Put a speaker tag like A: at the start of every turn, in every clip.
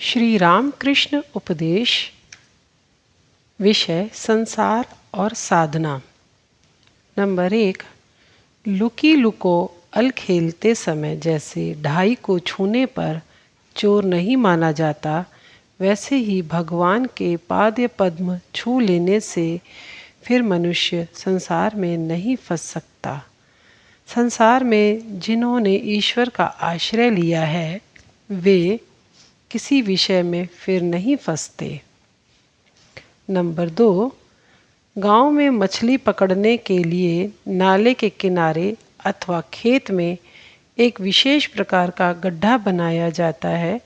A: श्री रामकृष्ण उपदेश। विषय संसार और साधना। नंबर 1। लुकी लुको अल खेलते समय जैसे ढाई को छूने पर चोर नहीं माना जाता, वैसे ही भगवान के पाद्य पद्म छू लेने से फिर मनुष्य संसार में नहीं फंस सकता। संसार में जिन्होंने ईश्वर का आश्रय लिया है वे किसी विषय में फिर नहीं फंसते। नंबर 2। गांव में मछली पकड़ने के लिए नाले के किनारे अथवा खेत में एक विशेष प्रकार का गड्ढा बनाया जाता है।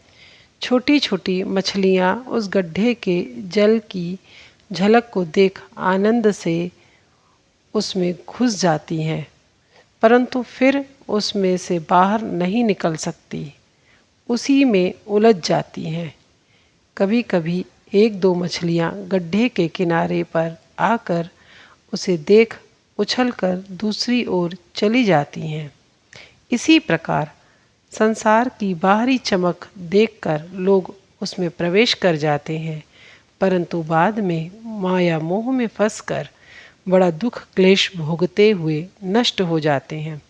A: छोटी छोटी मछलियां उस गड्ढे के जल की झलक को देख आनंद से उसमें घुस जाती हैं, परंतु फिर उसमें से बाहर नहीं निकल सकती, उसी में उलझ जाती हैं। कभी कभी एक दो मछलियां गड्ढे के किनारे पर आकर उसे देख उछलकर दूसरी ओर चली जाती हैं। इसी प्रकार संसार की बाहरी चमक देखकर लोग उसमें प्रवेश कर जाते हैं, परंतु बाद में माया मोह में फंसकर बड़ा दुख क्लेश भोगते हुए नष्ट हो जाते हैं।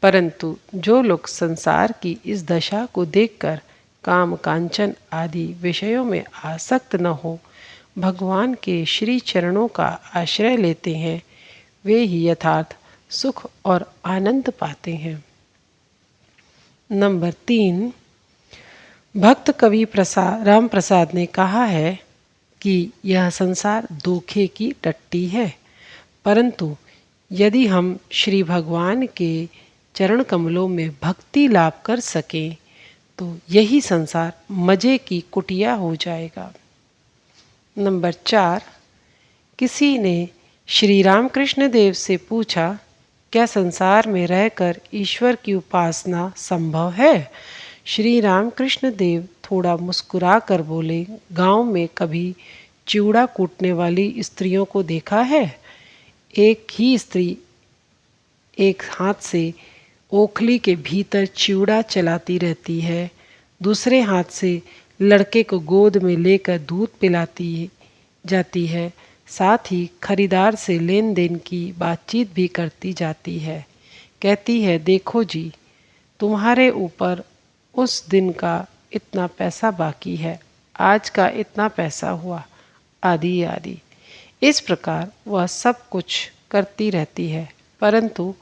A: परंतु जो लोग संसार की इस दशा को देखकर काम कांचन आदि विषयों में आसक्त न हो, भगवान के श्री चरणों का आश्रय लेते हैं, वे ही यथार्थ सुख और आनंद पाते हैं। नंबर 3। भक्त कवि राम प्रसाद ने कहा है कि यह संसार धोखे की टट्टी है, परंतु यदि हम श्री भगवान के चरण कमलों में भक्ति लाभ कर सकें तो यही संसार मजे की कुटिया हो जाएगा। नंबर 4। किसी ने श्री रामकृष्ण देव से पूछा, क्या संसार में रहकर ईश्वर की उपासना संभव है? श्री रामकृष्ण देव थोड़ा मुस्कुरा कर बोले, गांव में कभी चिवड़ा कूटने वाली स्त्रियों को देखा है? एक ही स्त्री एक हाथ से ओखली के भीतर चिवड़ा चलाती रहती है, दूसरे हाथ से लड़के को गोद में लेकर दूध पिलाती जाती है, साथ ही खरीदार से लेन देन की बातचीत भी करती जाती है। कहती है, देखो जी, तुम्हारे ऊपर उस दिन का इतना पैसा बाकी है, आज का इतना पैसा हुआ, आदि आदि। इस प्रकार वह सब कुछ करती रहती है, परंतु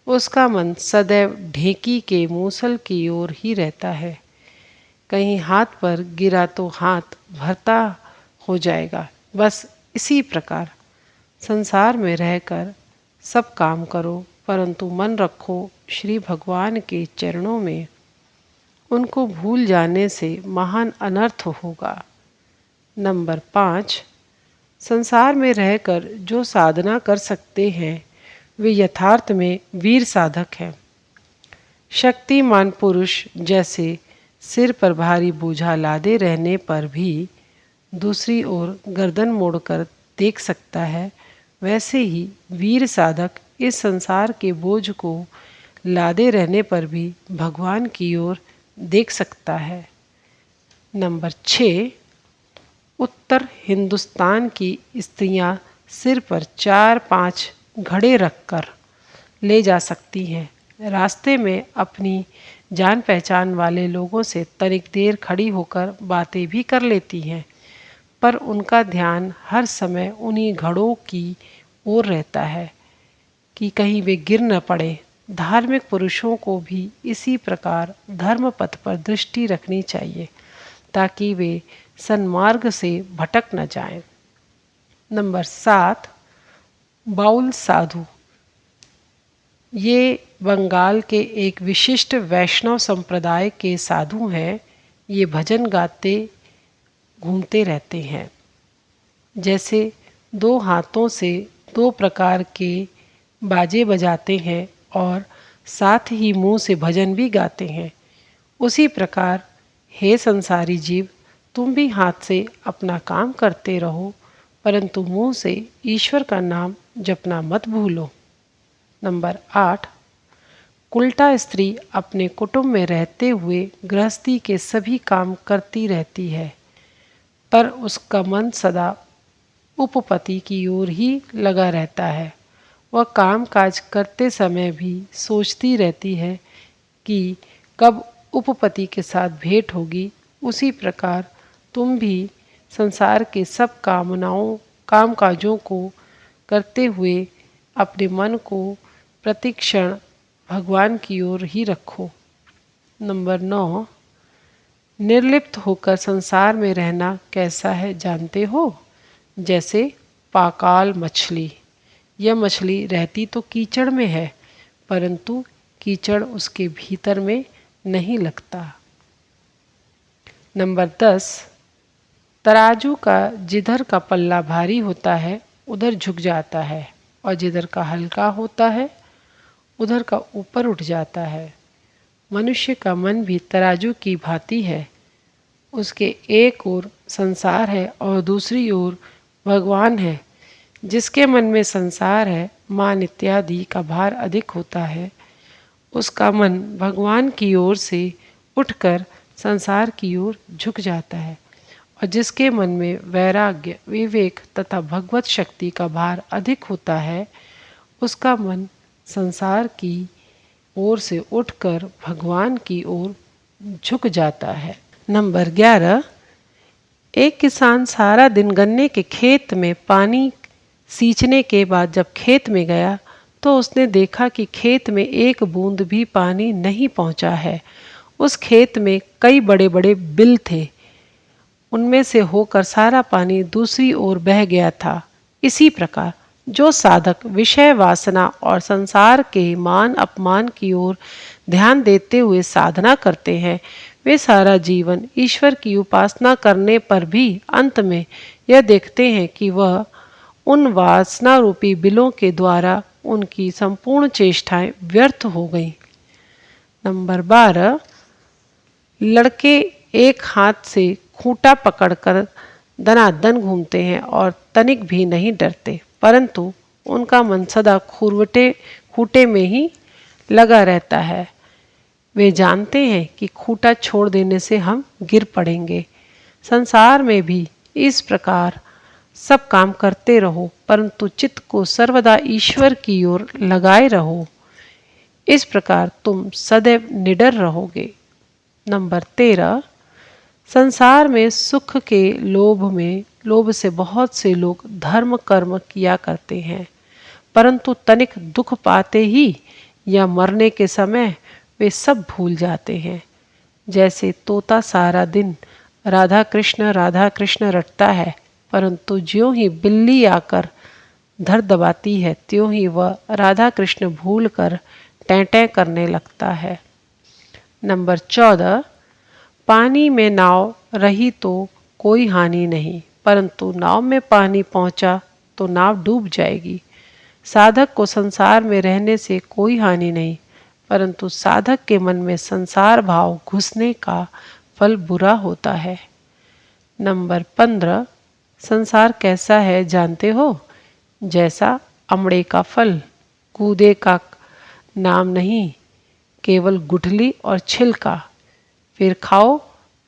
A: उसका मन सदैव ढेकी के मूसल की ओर ही रहता है। कहीं हाथ पर गिरा तो हाथ भरता हो जाएगा। बस इसी प्रकार संसार में रहकर सब काम करो, परंतु मन रखो श्री भगवान के चरणों में। उनको भूल जाने से महान अनर्थ होगा। नंबर 5। संसार में रहकर जो साधना कर सकते हैं वे यथार्थ में वीर साधक हैं। शक्तिमान पुरुष जैसे सिर पर भारी बोझा लादे रहने पर भी दूसरी ओर गर्दन मोड़कर देख सकता है, वैसे ही वीर साधक इस संसार के बोझ को लादे रहने पर भी भगवान की ओर देख सकता है। नंबर 6। उत्तर हिंदुस्तान की स्त्रियां सिर पर 4-5 घड़े रखकर ले जा सकती हैं। रास्ते में अपनी जान पहचान वाले लोगों से तनिक देर खड़ी होकर बातें भी कर लेती हैं, पर उनका ध्यान हर समय उन्हीं घड़ों की ओर रहता है कि कहीं वे गिर न पड़े। धार्मिक पुरुषों को भी इसी प्रकार धर्म पथ पर दृष्टि रखनी चाहिए, ताकि वे सन्मार्ग से भटक न जाएं। नंबर 7। बाउल साधु। ये बंगाल के एक विशिष्ट वैष्णव संप्रदाय के साधु हैं। ये भजन गाते घूमते रहते हैं। जैसे दो हाथों से दो प्रकार के बाजे बजाते हैं और साथ ही मुंह से भजन भी गाते हैं, उसी प्रकार हे संसारी जीव, तुम भी हाथ से अपना काम करते रहो, परंतु मुंह से ईश्वर का नाम जपना मत भूलो। नंबर 8। उल्टा स्त्री अपने कुटुंब में रहते हुए गृहस्थी के सभी काम करती रहती है, पर उसका मन सदा उपपति की ओर ही लगा रहता है। वह काम काज करते समय भी सोचती रहती है कि कब उपपति के साथ भेंट होगी। उसी प्रकार तुम भी संसार के सब काम काजों को करते हुए अपने मन को प्रतिक्षण भगवान की ओर ही रखो। नंबर 9, निर्लिप्त होकर संसार में रहना कैसा है जानते हो? जैसे पाकाल मछली। यह मछली रहती तो कीचड़ में है, परंतु कीचड़ उसके भीतर में नहीं लगता। नंबर 10, तराजू का जिधर का पल्ला भारी होता है उधर झुक जाता है, और जिधर का हल्का होता है उधर का ऊपर उठ जाता है। मनुष्य का मन भी तराजू की भांति है। उसके एक ओर संसार है और दूसरी ओर भगवान है। जिसके मन में संसार है, मान इत्यादि का भार अधिक होता है, उसका मन भगवान की ओर से उठकर संसार की ओर झुक जाता है। और जिसके मन में वैराग्य, विवेक तथा भगवत शक्ति का भार अधिक होता है, उसका मन संसार की ओर से उठकर भगवान की ओर झुक जाता है। नंबर 11, एक किसान सारा दिन गन्ने के खेत में पानी सींचने के बाद जब खेत में गया तो उसने देखा कि खेत में एक बूंद भी पानी नहीं पहुंचा है। उस खेत में कई बड़े बड़े बिल थे, उनमें से होकर सारा पानी दूसरी ओर बह गया था। इसी प्रकार जो साधक विषय वासना और संसार के मान अपमान की ओर ध्यान देते हुए साधना करते हैं, वे सारा जीवन ईश्वर की उपासना करने पर भी अंत में यह देखते हैं कि वह उन वासना रूपी बिलों के द्वारा उनकी संपूर्ण चेष्टाएं व्यर्थ हो गईं। नंबर 12, लड़के एक हाथ से खूंटा पकड़कर दनादन घूमते हैं और तनिक भी नहीं डरते, परंतु उनका मन सदा खूंटे में ही लगा रहता है। वे जानते हैं कि खूंटा छोड़ देने से हम गिर पड़ेंगे। संसार में भी इस प्रकार सब काम करते रहो, परंतु चित्त को सर्वदा ईश्वर की ओर लगाए रहो। इस प्रकार तुम सदैव निडर रहोगे। नंबर 13, संसार में सुख के लोभ से बहुत से लोग धर्म कर्म किया करते हैं, परंतु तनिक दुख पाते ही या मरने के समय वे सब भूल जाते हैं। जैसे तोता सारा दिन राधा कृष्ण रटता है, परंतु ज्यों ही बिल्ली आकर धर दबाती है त्यों ही वह राधा कृष्ण भूल कर टैं टैं करने लगता है। नंबर 14, पानी में नाव रही तो कोई हानि नहीं, परंतु नाव में पानी पहुंचा तो नाव डूब जाएगी। साधक को संसार में रहने से कोई हानि नहीं, परंतु साधक के मन में संसार भाव घुसने का फल बुरा होता है। नंबर 15, संसार कैसा है जानते हो? जैसा अमड़े का फल, कूदे का नाम नहीं, केवल गुठली और छिलका, फिर खाओ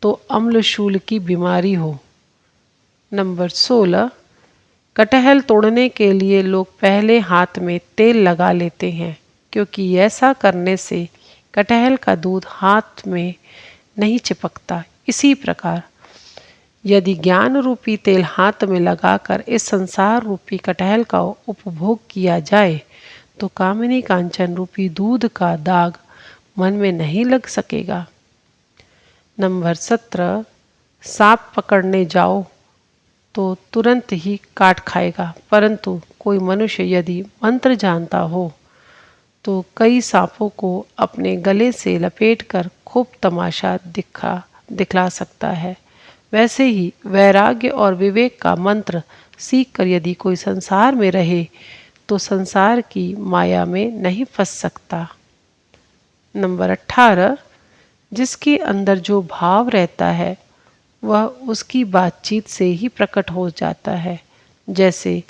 A: तो अम्लशूल की बीमारी हो। नंबर 16, कटहल तोड़ने के लिए लोग पहले हाथ में तेल लगा लेते हैं, क्योंकि ऐसा करने से कटहल का दूध हाथ में नहीं चिपकता। इसी प्रकार यदि ज्ञान रूपी तेल हाथ में लगाकर इस संसार रूपी कटहल का उपभोग किया जाए तो कामिनी कांचन रूपी दूध का दाग मन में नहीं लग सकेगा। नंबर 17, सांप पकड़ने जाओ तो तुरंत ही काट खाएगा, परंतु कोई मनुष्य यदि मंत्र जानता हो तो कई सांपों को अपने गले से लपेटकर खूब तमाशा दिखला सकता है। वैसे ही वैराग्य और विवेक का मंत्र सीखकर यदि कोई संसार में रहे तो संसार की माया में नहीं फंस सकता। नंबर 18, जिसके अंदर जो भाव रहता है वह उसकी बातचीत से ही प्रकट हो जाता है। जैसे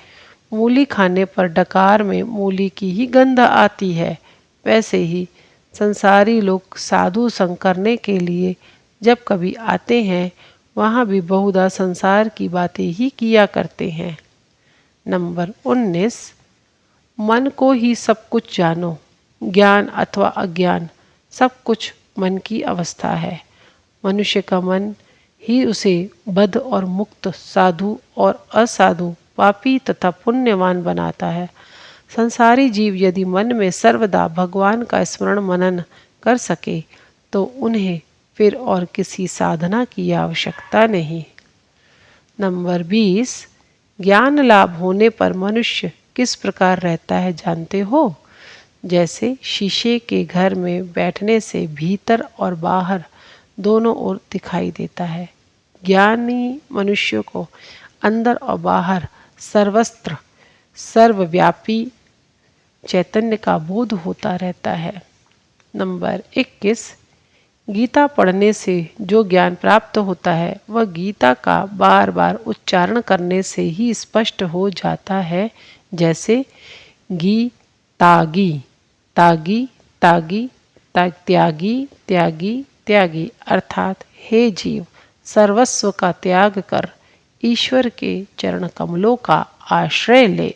A: मूली खाने पर डकार में मूली की ही गंध आती है, वैसे ही संसारी लोग साधु संग करने के लिए जब कभी आते हैं वहाँ भी बहुधा संसार की बातें ही किया करते हैं। नंबर 19, मन को ही सब कुछ जानो। ज्ञान अथवा अज्ञान सब कुछ मन की अवस्था है। मनुष्य का मन ही उसे बद्ध और मुक्त, साधु और असाधु, पापी तथा पुण्यवान बनाता है। संसारी जीव यदि मन में सर्वदा भगवान का स्मरण मनन कर सके तो उन्हें फिर और किसी साधना की आवश्यकता नहीं। नंबर 20, ज्ञान लाभ होने पर मनुष्य किस प्रकार रहता है जानते हो? जैसे शीशे के घर में बैठने से भीतर और बाहर दोनों ओर दिखाई देता है। ज्ञानी मनुष्य को अंदर और बाहर सर्वत्र सर्वव्यापी चैतन्य का बोध होता रहता है। नंबर 21, गीता पढ़ने से जो ज्ञान प्राप्त होता है वह गीता का बार बार उच्चारण करने से ही स्पष्ट हो जाता है। जैसे गी तागी, तागी तागी, त्यागी त्यागी त्यागी, अर्थात हे जीव, सर्वस्व का त्याग कर ईश्वर के चरण कमलों का आश्रय ले।